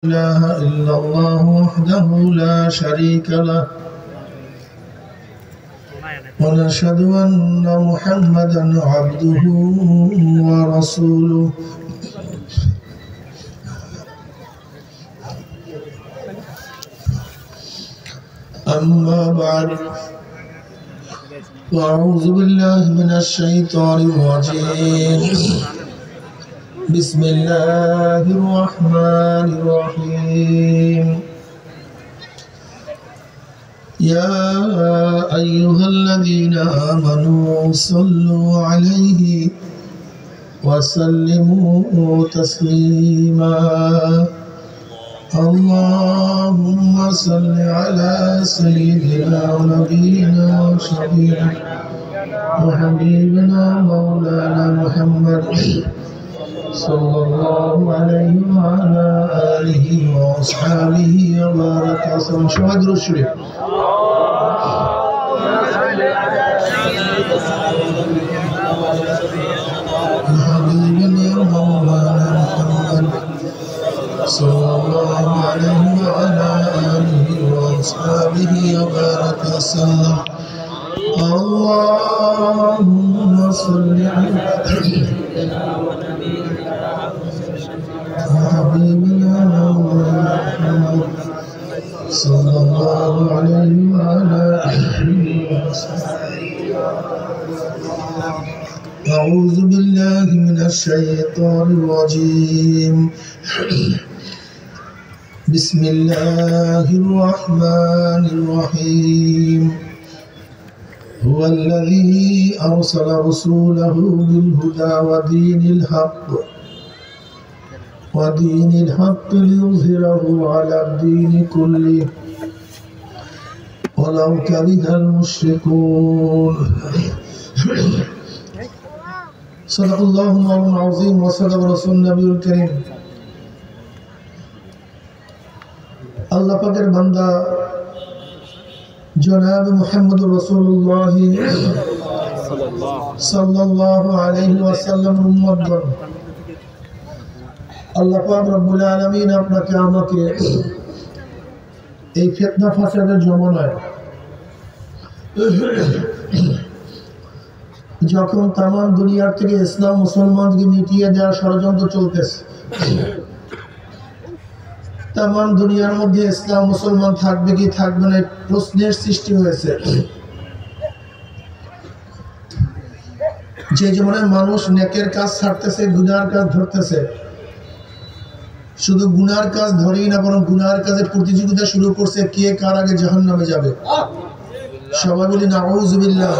إله إلا الله وحده لا شريك له ونشهد أن محمدا عبده ورسوله أما بعد فأعوذ بالله من الشيطان الرجيم بسم الله الرحمن الرحيم يا أيها الذين آمنوا صلوا عليه وسلموا تسليما اللهم صل على سيدنا ونبينا وشفيعنا وحبيبنا مولانا محمد صلى الله عليه وعلى آله وأصحابه وبارك وسلم. شهد الشريف حبيبنا مولانا محمد صلى الله عليه وعلى آله وأصحابه وبارك وسلم. اللهم صل على حبيبنا محمد صلى الله عليه وعلى آله وصحبه. أعوذ بالله من الشيطان الرجيم. بسم الله الرحمن الرحيم. هو الذي أرسل رسوله بالهدى ودين الحق ليظهره على الدين كله ولو كره المشركون. صدق الله العظيم وصدق رسول النبي الكريم. আল্লাহ পাকের বান্দা জনাব মুহাম্মদুর রাসূলুল্লাহ সাল্লাল্লাহু আলাইহি ওয়াসাল্লাম উম্মতগণ, আল্লাহ পাক রব্বুল আলামিন আপনাকে আমাকে এই ফিতনা ফাসাদের জমানায় যখন তাম দুনিয়ার থেকে ইসলাম মুসলমানকে মিটিয়ে দেওয়ার ষড়যন্ত্র চলতেছে, তাম দুনিয়ার মধ্যে ইসলাম মুসলমান থাকবে কি থাকবে না প্রশ্নের সৃষ্টি হয়েছে। যে জীবনে মানুষ নেকের কাজ ছাড়তেছে, গুনার কাজ ধরতেছে, শুধু গুনার কাজ ধরেই না বরং গুনার কাজে প্রতিযোগিতা শুরু করছে কে কার আগে জাহান্নামে যাবে। সবাই বলি নাউযুবিল্লাহ।